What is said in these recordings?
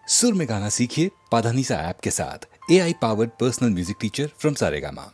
सुर में गाना सीखिए पाधानीसा ऐप के साथ। AI powered personal music teacher from Saregama.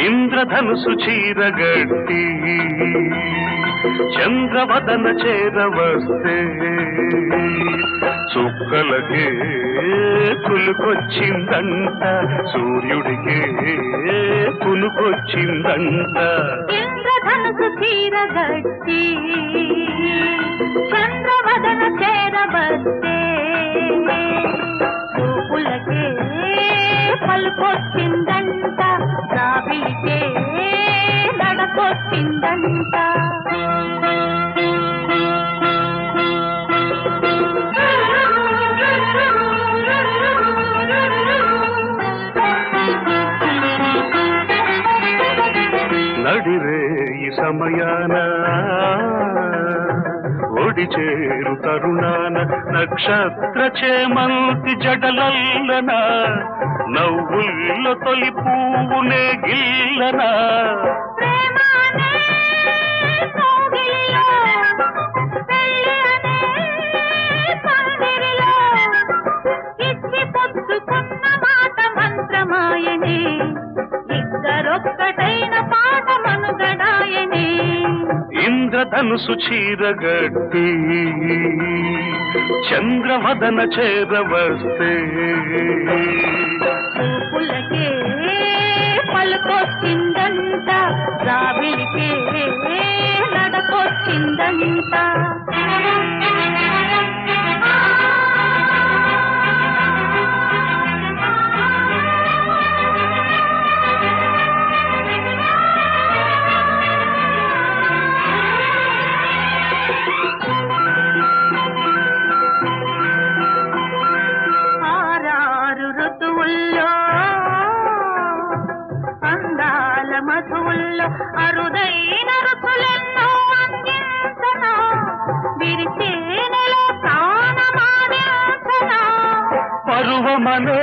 ఇంద్రధనుసు చీరగట్టి చంద్రవదన చేరవస్తే చుక్కలకే కులుకొచ్చిందంట, సూర్యుడికే కులుకొచ్చిందంట. ఇంద్రధనుసు చీరగట్టి చంద్రవదన చేరవస్తే చూపులకే పలుకొచ్చిందంట, రావికే నడకొచ్చిందంట. నడిరే ఈ సమయాన ఒడి చేరు తరుణాన నక్షత్ర చేమంతి జడలల్లన నవ్వుల్లో తొలి పువ్వునే గిల్లనా. ఇంద్రధనుసు చీరగట్టి చంద్రవదన చేరవస్తే చూపులకే పలుకొచ్చిందంట, రావిలికే నడకొచ్చిందంట. ఆరారు ఋతువుల్లో అందాల మధువుల్లో అరుదైన రుచులెన్నో అందించనా, విరిచేనెలో ప్రాణమాదించనా. పరువమనే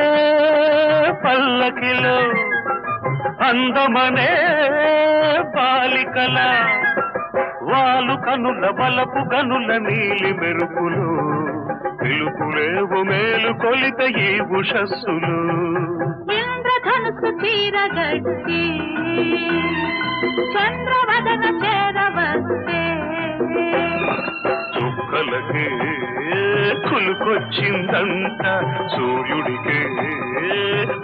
పల్లకిలో అందమనే బాలికల వాలు కనుల బలపు గనుల నీలి మెరుపులు పిలుపులేవు మేలు కొలిత ఈ ఉషస్సులు. ఇంద్రధనుసు చీరగట్టి చంద్రవదన చేరవస్తే చుక్కలకే కులుకొచ్చిందంట, సూర్యుడికే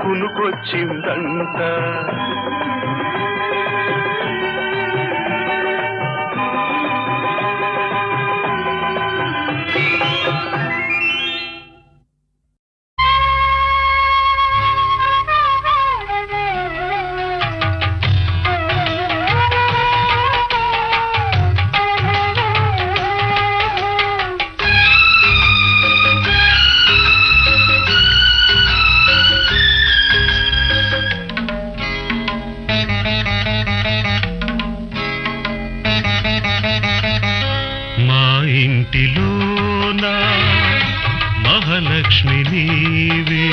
కునుకొచ్చిందంట. ఇంటిలోన మహాలక్ష్మి నీవే,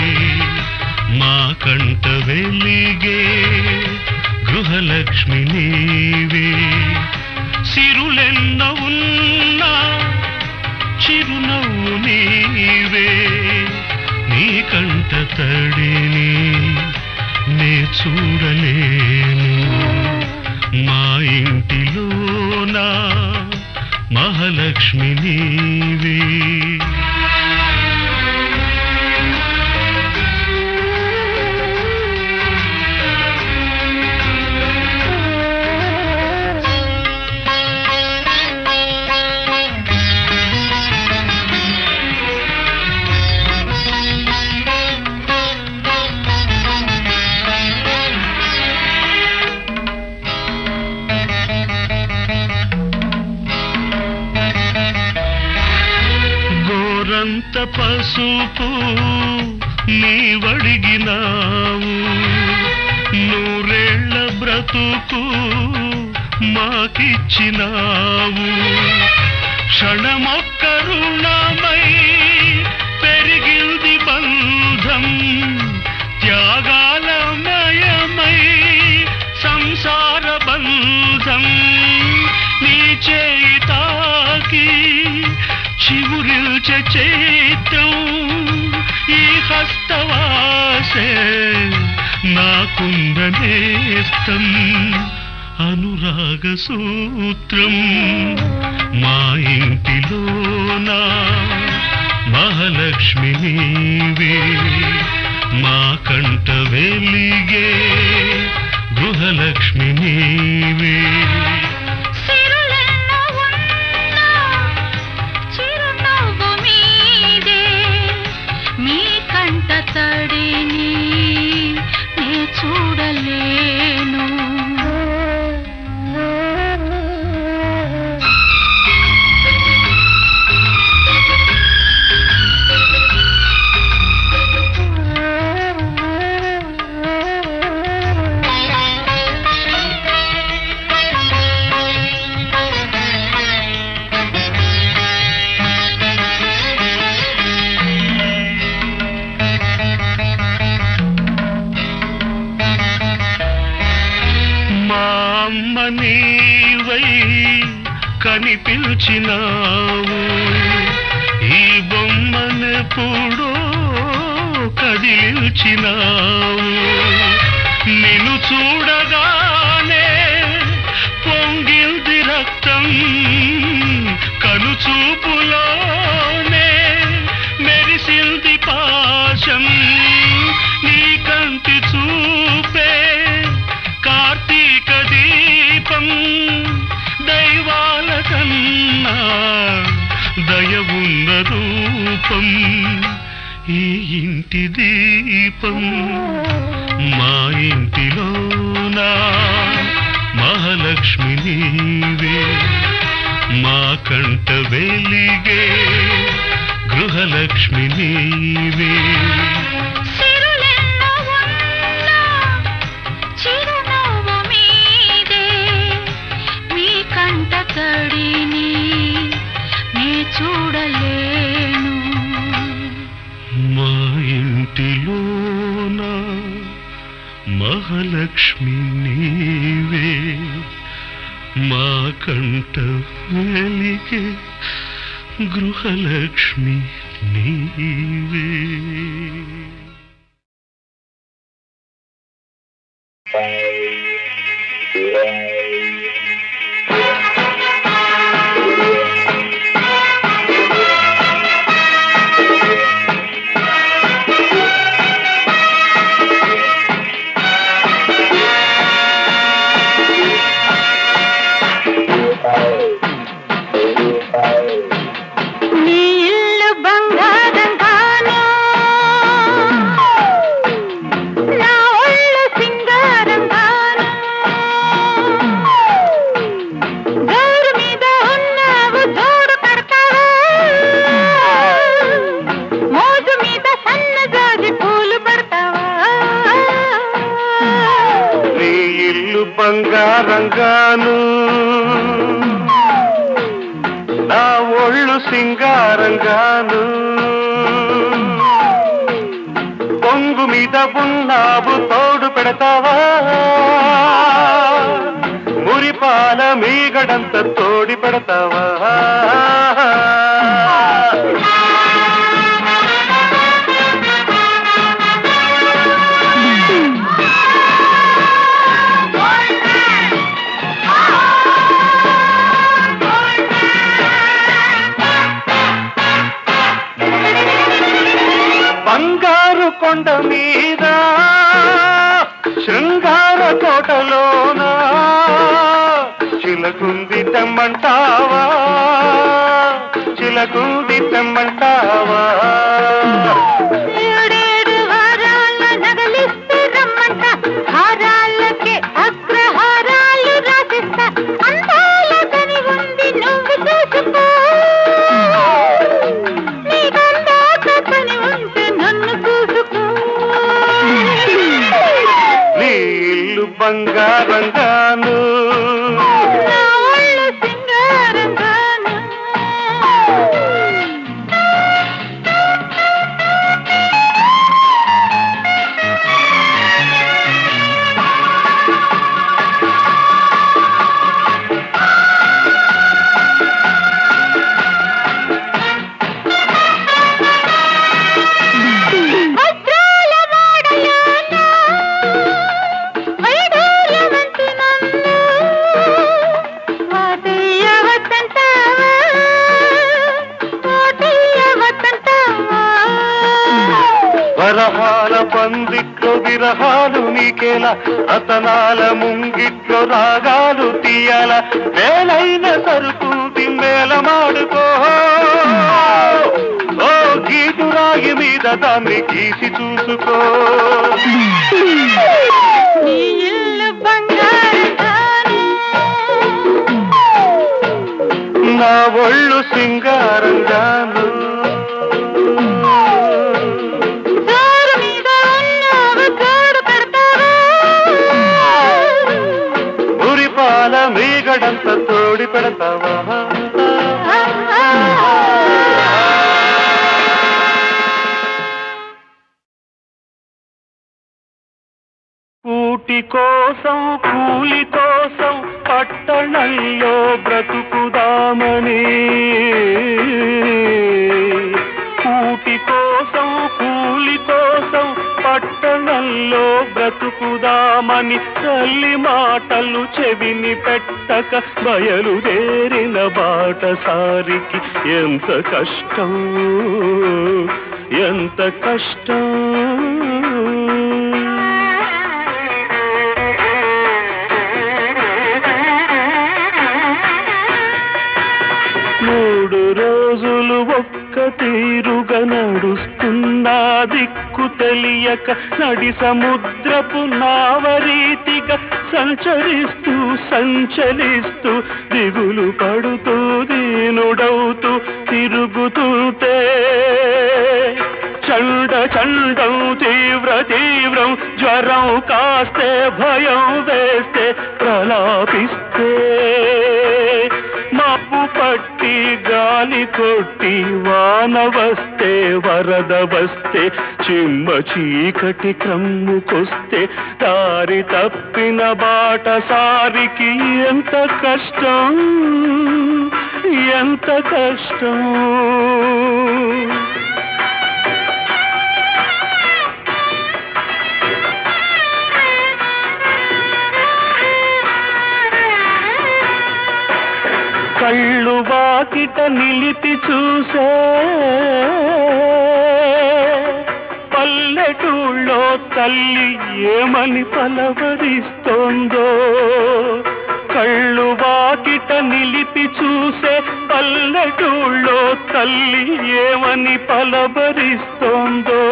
మా కంట వెలిగే గృహలక్ష్మి నీవే. సిరులెన్న ఉన్నా చిరునవ్వు నీవే, నీ కంట తడిని నే చూడలేను. మా ఇంటిలోన మహాలక్ష్మి నీవే. గోరంత పసుపు నీవడిగినావు, నూరేళ్ల బ్రతుకు మాకిచ్చినావు. క్షణమొక్క రుణమై పెరిగింది బంధం, త్యాగాలమయమై సంసార బంధం. నీ చేయి తాకి చివురిల్చే చైత్రం, ఈ హస్తవాసే నాకుంద నేస్తం అనురాగ సూత్రం మా ఇంటిలోన మహాలక్ష్మి నీవే మా కంట వెలిగే గృహలక్ష్మి నీవే సిరులెన్నో ఉన్నా చిరునవ్వు మీదే మీ కంట తడిని నే చూడలేను అమ్మ నీవై కనిపించినావు ఈ బొమ్మనెప్పుడో కదిలించినావు నిన్ను చూడగానే పొంగిల్ది రక్తం కనుచూపులోనే మెరిసింది పాశం నీ కంటి చూపే కార్తీక దీపం దైవాల కన్నా దయవున్న రూపం ఈ ఇంటి దీపం మా ఇంటిలోన మహాలక్ష్మి నీవే మా కంట వెలిగే గృహలక్ష్మి నీవే తడిని నే చూడలేను మా ఇంటిలోన మహాలక్ష్మి నీవే మా కంట వెలిగే గృహలక్ష్మి నీవే బంగారంగాను నా ఒళ్ళు సింగారంగాను పొంగు మీద ఉన్నావు తోడు పెడతావా మురిపాల మీగడంత తోడి పెడతావా బంగారు కొండ మీద శృంగార కోటలోన చిలకుంది తెమ్మంటావా చిలకుంది తెమ్మంటావా ఏడేడు వారాల నగలిస్తే రమ్మంట హారాలకే అగ్రహారాలు రాసిస్తా అందాల కని ఉంది నువ్వు చూసుకో బంగారంగాను సింగారంగాను విరహాలు నీకేలా రతనాల ముంగిట్లో రాగాలు తీయాల వేలైన సరుకు మేళమాడుకో ఓ గీటురాయి మీద దాన్ని గీసి చూసుకో నీ ఇల్లు బంగారు నా ఒళ్ళు సింగారంగాను ఉరిపాల మీగడంత తోడి పెడతావా కూటి కోసం కూలి కోసం పట్టణంలో బ్రతుకుదామని కూటి కోసం కూలి కోసం పట్టణంలో బ్రతుకుదామని తల్లి మాటలు చెవిని పెట్టక బయలుదేరిన బాటసారికి ఎంత కష్టం ఎంత కష్టం మూడు రోజులు ఒక్క తీరుగా నడుస్తున్నా దిక్కు తెలియక నడి సముద్రపు నావరీతిగా సంచరిస్తూ సంచలిస్తూ దిగులు పడుతూ దీనుడవుతూ తిరుగుతుంటే చండ చండం తీవ్ర తీవ్రం జ్వరం కాస్తే భయం వేస్తే ప్రలాపిస్తే మబ్బు పట్టి గాలి కొట్టి వాన వస్తే వరద వస్తే చిమ్మ చీకటి క్రమ్ముకొస్తే దారి తప్పిన బాటసారికి ఎంత కష్టం ఎంత కష్టం కళ్ళు వాకిట నిలిపి చూసే పల్లెటూళ్ళో తల్లి ఏమని పలవరిస్తోందో కళ్ళు వాకిట నిలిపి చూసే పల్లెటూళ్ళో తల్లి ఏమని పలవరిస్తోందో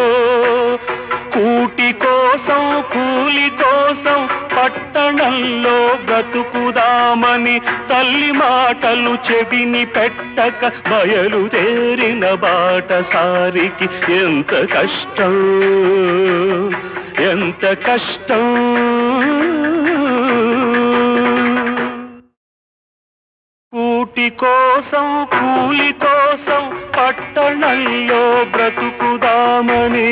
కూటి కోసం కూలి కోసం పట్టణంలో బ్రతుకుదామని తల్లి మాటలు చెవిని పెట్టక బయలుదేరిన బాటసారికి ఎంత కష్టం ఎంత కష్టం కూటి కోసం కూలి కోసం పట్టణంలో బ్రతుకుదామని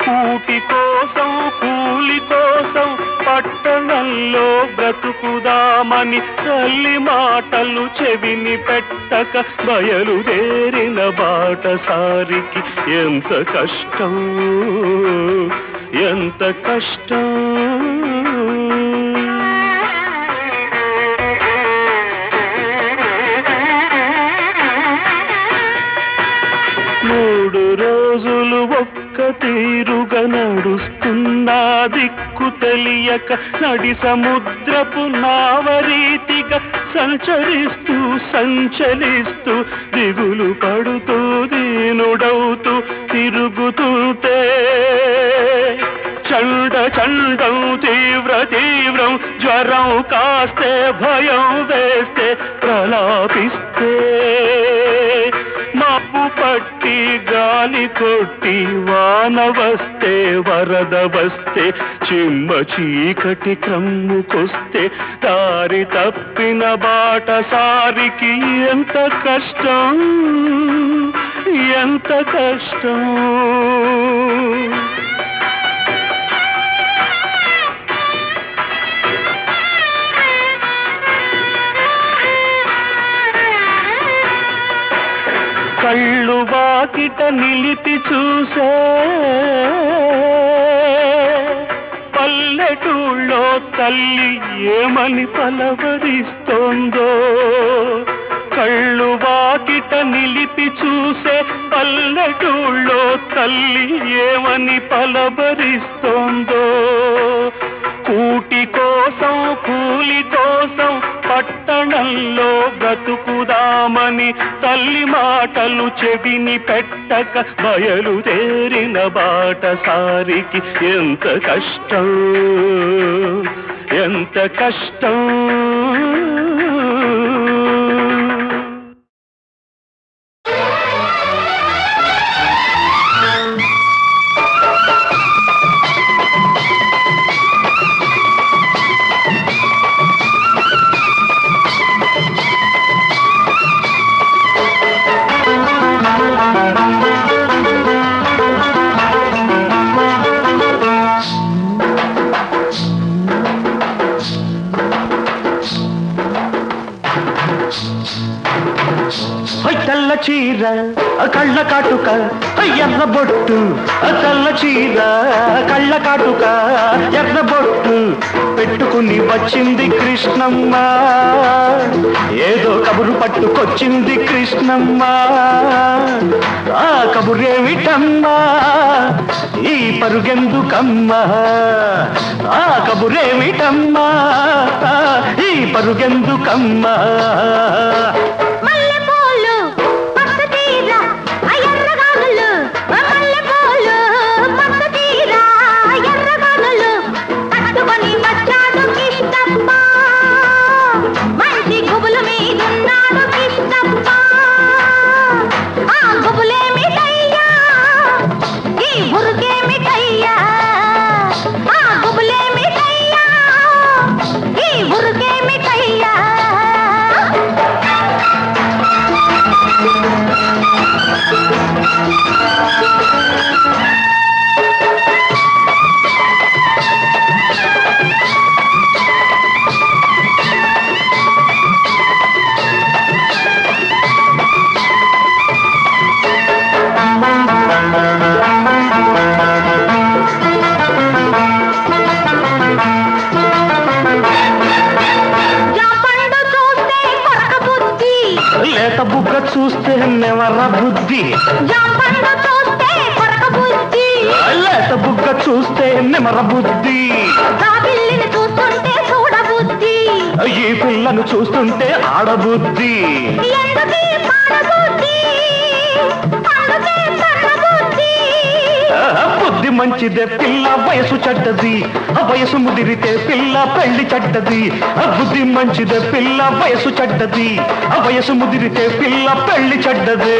కూటి కోసం కూలి కోసం పట్టణంలో బ్రతుకుదామని తల్లి మాటలు చెవిని పెట్టక బయలుదేరిన బాటసారికి ఎంత కష్టం ఎంత కష్టం మూడు రోజులు ఒక్క తీరుగా నడుస్తున్నా దిక్కు తెలియక నడి సముద్రపు నావరీతిగా సంచరిస్తూ సంచలిస్తూ దిగులు పడుతూ దీనుడవుతూ తిరుగుతుంటే చండ చండం తీవ్ర తీవ్రం జ్వరం కాస్తే భయం వేస్తే ప్రలాపిస్తే మబ్బు పట్టి గాలి కొట్టి వాన వస్తే వరద వస్తే చిమ్మ చీకటి క్రమ్ముకొస్తే దారి తప్పిన బాటసారికి ఎంత కష్టం ఎంత కష్టం కళ్ళు వాకిట నిలిపి చూసే పల్లెటూళ్ళో తల్లి ఏమని పలవరిస్తోందో కళ్ళు వాకిట నిలిపి చూసే పల్లెటూళ్ళో తల్లి ఏమని పలబరిస్తోందో. కూటి కోసం కూలి కోసం పట్టణంలో బ్రతుకుదామని తల్లి మాటలు చెవిని పెట్టక బయలుదేరిన బాటసారికి ఎంత కష్టం, ఎంత కష్టం. తెల్ల చీర కళ్ళ కాటుక ఎర్ర బొట్టు, తెల్ల చీర కళ్ళ కాటుక ఎర్ర బొట్టు పెట్టుకుని వచ్చింది కృష్ణమ్మ. ఏదో కబురు పట్టుకొచ్చింది కృష్ణమ్మ. ఆ కబురేమిటమ్మా, ఈ పరుగెందుకమ్మా? ఆ కబురేమిటమ్మా, ఈ పరుగెందుకమ్మా? లేత బుగ్గ చూస్తే నెవర బుద్ధి, లేత బుగ్గ చూస్తే నెమర బుద్ధి, ఈ పిల్లను చూస్తుంటే ఆడబుద్ధి. బుద్ధి మంచిదే పిల్ల వయసు చెడ్డది, వయసు ముదిరితే పిల్ల పెళ్లి చెడ్డది. బుద్ధి మంచిదే పిల్ల వయసు చెడ్డది, వయసు ముదిరితే పిల్ల పెళ్లి చెడ్డది.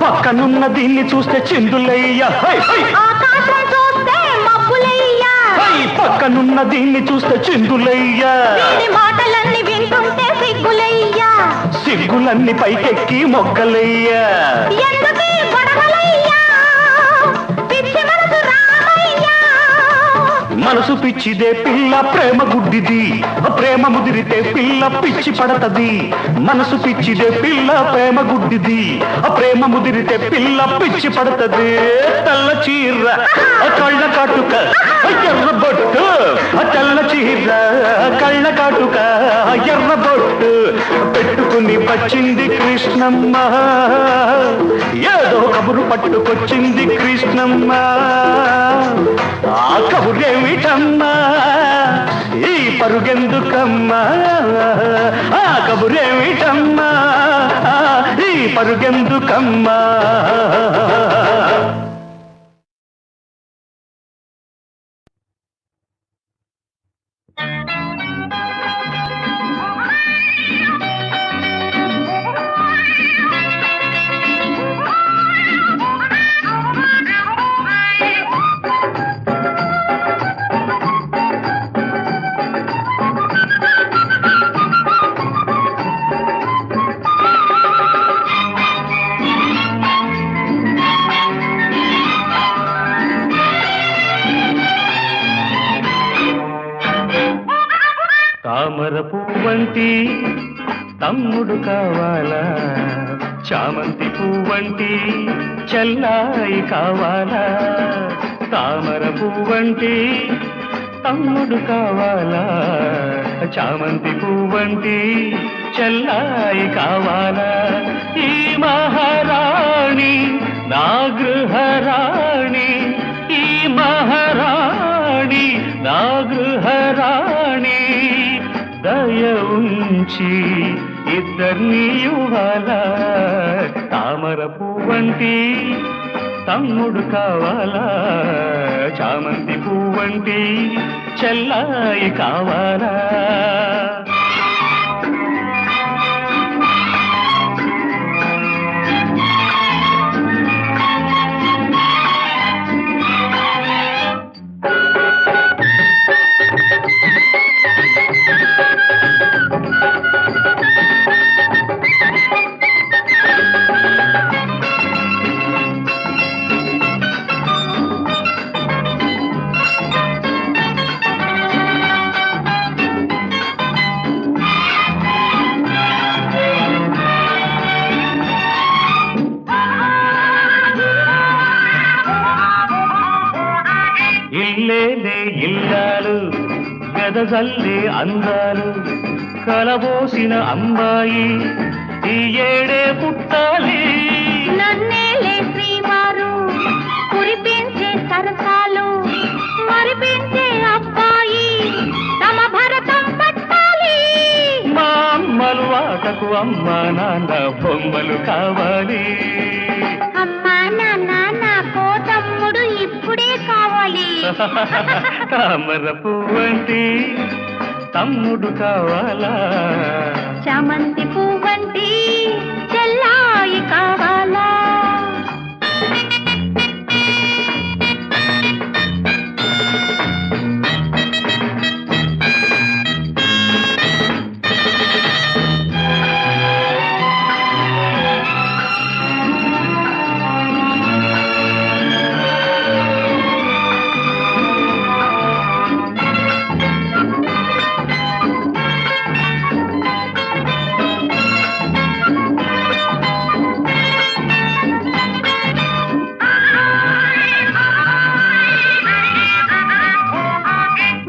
పక్కనున్న దీన్ని చూస్తే చిందులయ్యా, పక్కనున్న దీన్ని చూస్తే చిందులయ్యా. మాటలన్నీ వింటుంటే సిగ్గులయ్యా, సిగ్గులన్నీ పైకెక్కి మొగ్గలయ్యా. మనసు పిచ్చిదే పిల్ల ప్రేమ గుడ్డిది, ప్రేమ ముదిరితే పిల్ల పిచ్చి పడతది. మనసు పిచ్చిదే పిల్ల ప్రేమ గుడ్డిది, ప్రేమ ముదిరితే పిల్ల పిచ్చి పడతది. తెల్ల చీర కళ్ళ కాటుక ఎర్ర బొట్టు, తెల్ల చీర కళ్ళ కాటుక ఎర్ర బొట్టు పెట్టుకుని వచ్చింది కృష్ణమ్మ. ఏదో కబురు పట్టుకొచ్చింది కృష్ణమ్మ. ఆ కబురేమిటమ్మా, ఈ పరుగెందుకమ్మా ఆ కబురేమిటమ్మా ఈ పరుగెందుకమ్మా తామర పువ్వంటి తమ్ముడు కావాలా చామంతి పువ్వంటి చెల్లాయి కావాలా తామర పువ్వంటి తమ్ముడు కావాలా చామంతి పువ్వంటి చెల్లాయి కావాలా ఈ మహారాణి నా గృహరాణి ఈ మహారాణి నా గృహరాణి దయ ఉంచి ఇద్దరిని ఇవ్వాలా తామర పువ్వంటి తమ్ముడు కావాలా చామంతి పువ్వంటి చెల్లాయి కావాలా ఇల్లేలే ఇల్లాలు గదజల్లే అందాలు కలబోసిన అమ్మాయి ఈ ఏడే పుట్టాలి నన్నేలే శ్రీవారు కురిపించే సరసాలు మరిపించే అబ్బాయి తమ భరతం పట్టాలి మా అమ్మలు ఆటకు అమ్మా నాన్న బొమ్మలు కావాలి అమ్మా నాన్న నాకో తమ్ముడు ఇప్పుడే కావాలి తామర పువ్వంటి తమ్ముడు కావాలా చామంతి పువ్వంటి చెల్లాయి కావాలా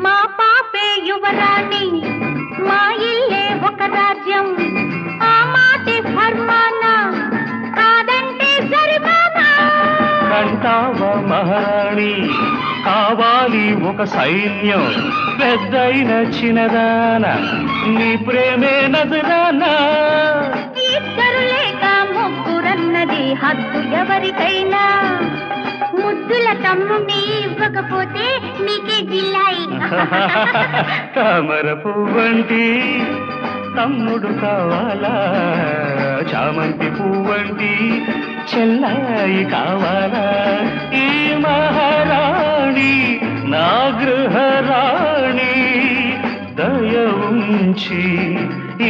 మా పాపే యువరాణి మా ఇల్లే ఒక రాజ్యం ఆ మాటే ఫర్మానా కాదంటే జరిమానా కంటావా మహారాణి కావాలి ఒక సైన్యం పెద్దయిన చిన్నదాన నీ ప్రేమే నదురానా ఇద్దరు లేక ముగ్గురన్నది హద్దు ఎవరికైనా ముద్దుల తమ్ముని ఇవ్వకపోతే నీకే జిల్లాయి తామర పువ్వంటి తమ్ముడు కావాలా చామంతి పువ్వంటి చెల్లాయి కావాలా ఈ మహారాణి నా గృహరాణి దయ ఉంచి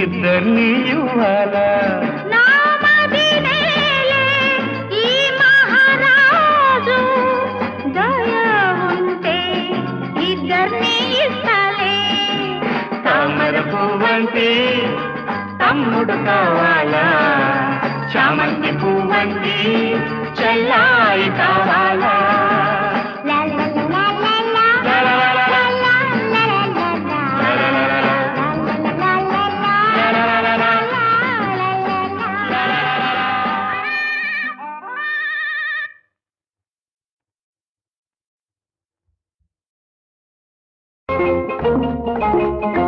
ఇద్దరిని ఇవ్వాలా నా మదినేలే ఈ మహారాజు దయ ఉంటే ఇద్దరిని ఇస్తాలే తామర పువ్వంటి తమ్ముడు కావాలా చామంతి పువ్వంటి చెల్లాయి కావాలా లా లా లా లా లా లా లా లా లా లా లా లా లా లా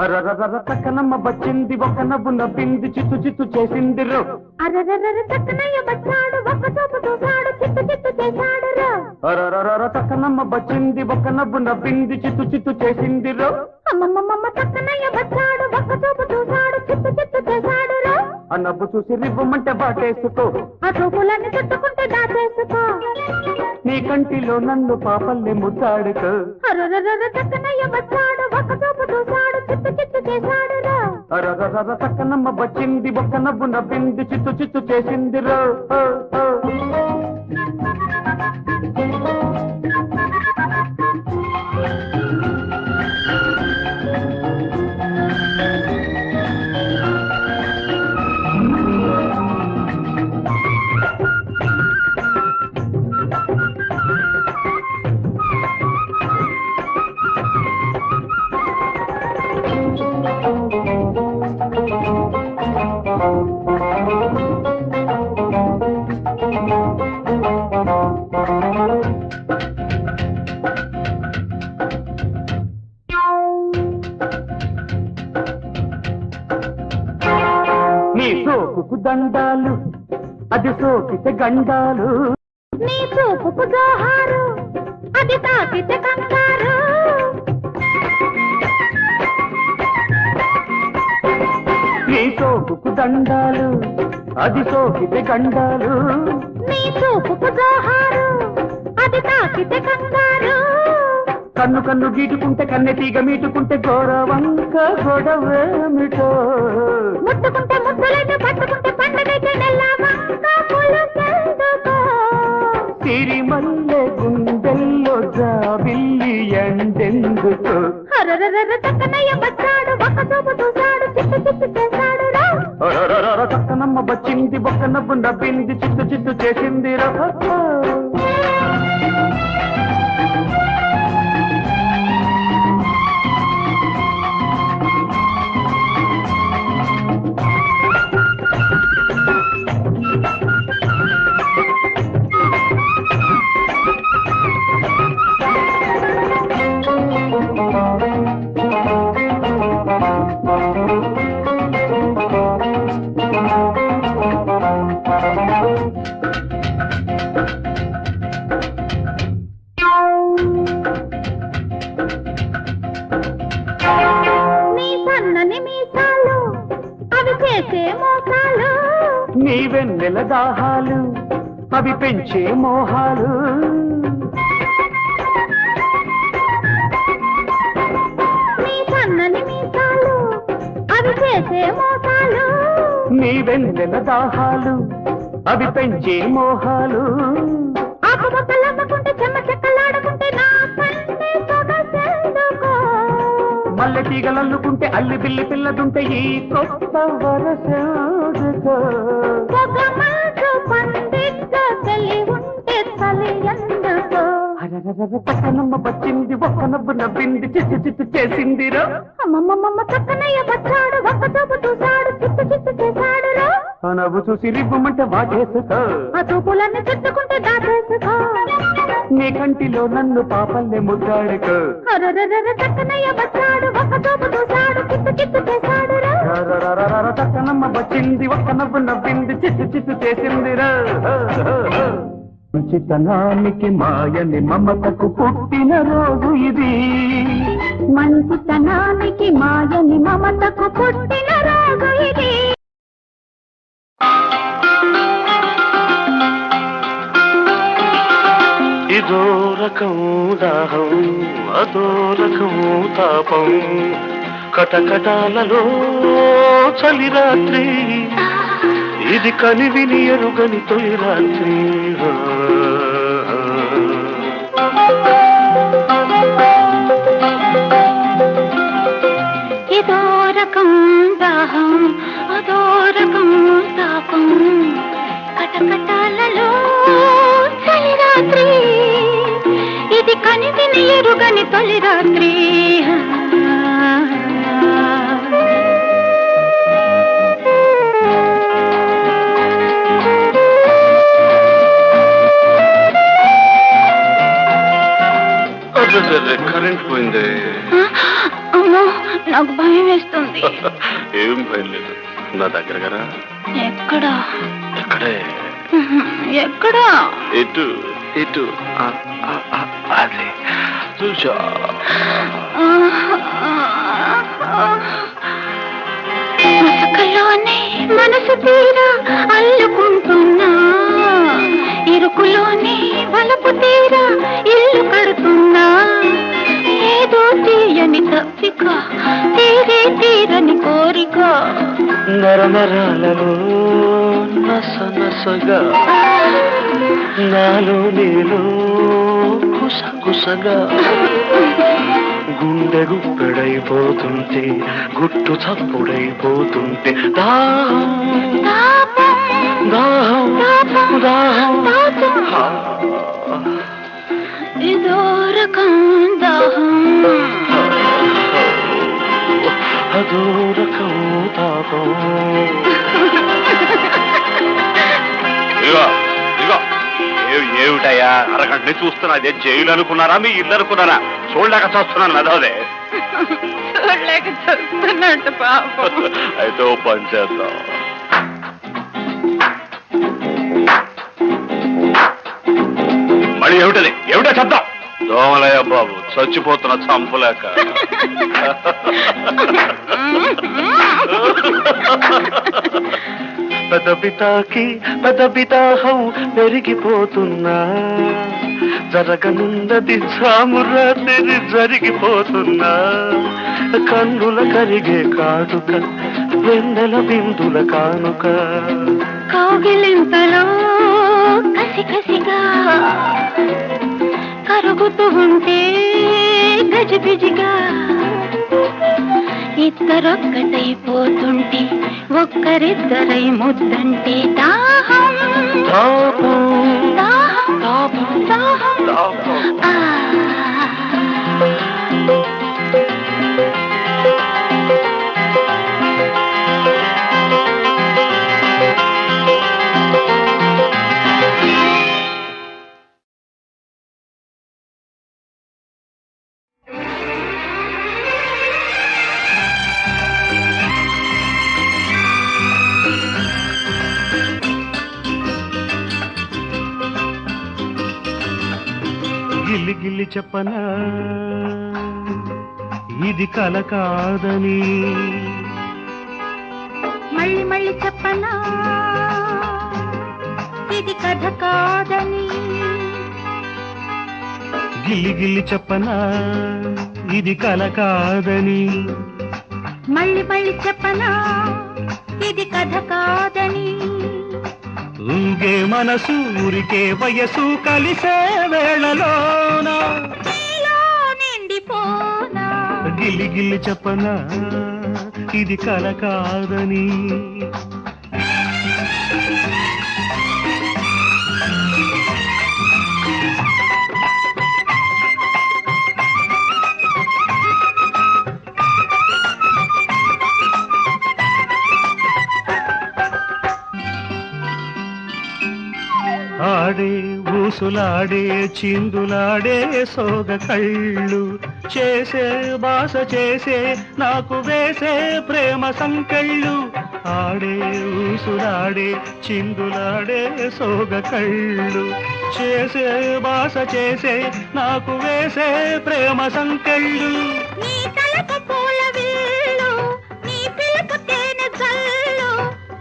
అరరర చక్కనమ్మ వచ్చింది ఒక నవ్వు నవ్వింది చిత్తు చిత్తు చేసింది రో. అరరర చక్కనయ్య వచ్చాడు ఒక్క చూపు చూశాడు చిత్తు చిత్తు చేశాడు రో. అరరర చక్కనమ్మ వచ్చింది ఒక నవ్వు నవ్వింది చిత్తు చిత్తు చేసింది రో. అమ్మమ్మమ్మ చక్కనయ్య వచ్చాడు ఒక్క చూపు చూశాడు చిత్తు చిత్తు చేశాడు రో. ఆ నవ్వు చూసి రివ్వమంటే బాటేసుకో, ఆ చూపులన్నీ చుట్టుకుంటే దాచేసుకో. నీ కంటిలో నన్ను పాపల్లే ముద్దాడుకో. అరరర చక్కనయ్య వచ్చాడు ఒక్క చూపు చూశాడు చిత్తు చిత్తు చేశాడు రో. అరరర చక్కనమ్మ వచ్చింది ఒక నవ్వు నవ్వింది చిత్తు చిత్తు చేసింది రో. నీ సోకుకు దండాలు అది సోకితే గండాలు. నీ చూపుకు జోహారు అది తాకితే కంగారు. నీ సోకుకు దండాలు అది సోకితే గండాలు. నీ చూపుకు జోహారు అది తాకితే కంగారు. కన్ను కన్ను గీటుకుంటే కన్నె తీగ మీటుకుంటే గౌరవంక గొడవేమిటో. ముట్టుకుంటే ముద్దులైతే పట్టుకుంటే పండగైతే నెల్లవంక పులుకెందుకో. సిరిమల్లె గుండెల్లో జాబిల్లి ఎండెందుకో. అరరర చక్కనయ్య వచ్చాడు ఒక్క చూపు చూశాడు చిత్తు చిత్తు చేశాడు రా. అరరర చక్కనమ్మ వచ్చింది ఒక్క నవ్వు నవ్వింది చిత్తు చిత్తు చేసింది రా. నీ సన్నని మీసాలు అవి చేసే మోసాలు. నీ వెన్నెల దాహాలు అవి పెంచే మోహాలు. నీ సన్నని మీసాలు అవి చేసే మోసాలు. నీ వెన్నెల దాహాలు అవి పెంచే మోహాలు. ఆకుబొక్కలమ్ముకుంటే చెమ్మ చెక్కలాడుకుంటే నా కన్నే సొగసెందుకో. మల్లె తీగలల్లుకుంటే అల్లి బిల్లి పిల్లదుంటే ఈ కొత్త వరసెందుకో. పొగమంచు పండిట్గా తెలి ఉంటే చలి ఎందుకో. అరరర చక్కనమ్మ వచ్చింది ఒక్క నవ్వు నవ్వింది చిత్తు చిత్తు చేసిందిరో. అమ్మమ్మమ్మ చక్కనయ్య వచ్చాడు ఒక్క చూపు చూశాడు చిత్తు చిత్తు చేశాడు రా. ఆ నవ్వు చూసి రివ్వమంటే వాటేసుకో, ఆ చూపులన్నీ చుట్టుకుంటే దాచేసుకో. నీ కంటిలో నన్ను పాపల్లే ముద్దాడుకో. అరరర చక్కనయ్య వచ్చాడు ఒక్క చూపు చూశాడు చిత్తు చిత్తు చేశాడు రా. అరరరర చక్కనమ్మ వచ్చింది ఒక్క నవ్వు నవ్వింది చిత్తు చిత్తు చేసిందిరో. మంచితనానికి మాయని మమతకు పుట్టిన రోజు ఇది. మంచితనానికి మాయని మమతకు పుట్టిన రోజు ఇది. ఇదో రకం దాహం అదో రకం తాపం, కటకటాలలో చలి రాత్రి ఇది కనివిని ఎరుగని తొలి రాత్రి. ఇదో రకం దాహం అదో రకం తాపం, కటకటాలలో చలి రాత్రి ఇది కనివిని ఎరుగని తొలి రాత్రి. కరెంట్ పోయింది. అమ్మో నాకు భయం వేస్తుంది. ఏం భయం లేదు, నా దగ్గర కదా. ఎక్కడా? ఎక్కడే? ఎక్కడా? ఇటు ఇటు. అదే చూసా. మసకలోనే మనసు తీరా అల్లుకుంటున్నా, ఇరుకులోనే వలపు తీరా ఇల్లు కడుతున్నా. ఏదో తీయని తప్పిక, తీరే తీరని కోరిక, నరనరాలలో నస నసగా, నాలో నీలో కుసగుసగా, గుండె గుప్పెడైపోతుంటే, గుట్టు చప్పుడైపోతుంటే, దాహం దాహం దాహం ఇదో రకం దాహం, అదో రకం తాపం. ఇదిగో ఇదిగో, ఏమిటయ్యా అరగంటని చూస్తున్నా? అదే జైలు అనుకున్నారా, మీ ఇల్లు అనుకున్నారా? చూడలేక చూస్తున్నాను అదోదే. చూడలేక చూస్తున్నట్టు పాపం. అయితే ఓ పని చేద్దాం. మళ్ళీ ఏమిటది? ఏమిటో చెప్దాం. దోమలయ్య బాబు, చచ్చిపోతున్న చంపలేక. పెదపితాకి పెదపితాహం పెరిగిపోతున్నా, జరగనున్నది సామురాత్రి జరిగిపోతున్నా. కన్నుల కరిగే కాటుక, వెన్నెల బిందుల కానుక, కౌగిలింతలో కసి కసిగా కరుగుతూ ఉంటే గజిబిజిగా, ఇద్దరొక్కటైపోతుంటే ఒక్కరిద్దరై ముద్దంటే దాహం తాపం దాహం తాపం దాహం. తాపం. ఆ గిల్లి గిల్లి చెప్పనా, ఇది కల కాదని. మళ్ళీ మళ్ళీ చెప్పనా, ఇది కథ కాదని. గిల్లి గిల్లి చెప్పనా, ఇది కల కాదని. మళ్ళీ మళ్ళీ చెప్పనా, ఇది కథ కాదని. ఊగే మనసు ఊరికే వయసు కలిసే వేళలోన నీలో నిండిపోనా. గిల్లి గిల్లి చెప్పనా, ఇది కల కాదని. ఆడే ఊసులాడే చిందులాడే సోగ కళ్ళు, చేసే బాస చేసే నాకు వేసే ప్రేమ సంకెళ్ళు. ఆడే ఊసులాడే చిందులాడే సోగ కళ్ళు, చేసే బాస చేసే నాకు వేసే ప్రేమ సంకెళ్ళు. నీ తలకు పూల విల్లు, నీ పిలుపు తేనె జల్లు,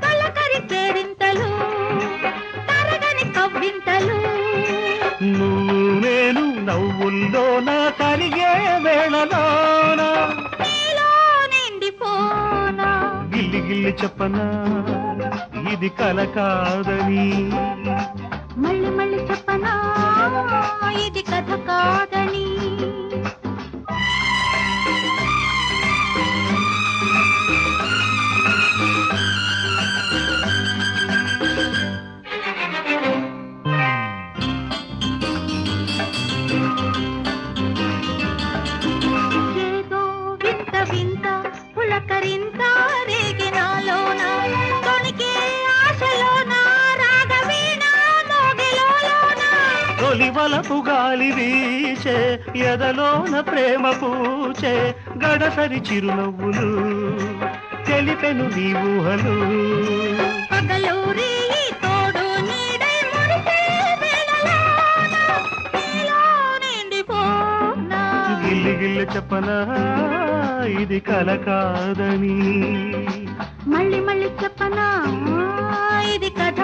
తొలకరి కేరింతలు, తరగని కవ్వింతలు. నువ్వు నేను నవ్వుల్లోన కలిగే వేళలోన నీలో నిండిపోనా. గిల్లి గిల్లి చెప్పనా, ఇది కల కాదని. మళ్ళీ మళ్ళీ చెప్పనా, ఇది కథ కాదని. ఏదో వింత వింత పులకరింత రేగినాలోన, తొణికే ఆశలోన రాగవీణ మోగిలోన. తొలి వలపు గాలి వీచే ఎదలోన ప్రేమ పూచే గడసరి చిరునవ్వులు తెలిపెను నీ ఊహలు పగలూరి తోడు నీడై మురిసే వేళలోన నీలో నిండిపోనా. గిల్లి గిల్లి చెప్పనా ఇది కల కాదని మళ్ళీ మళ్ళీ చెప్పనా ఇది కథ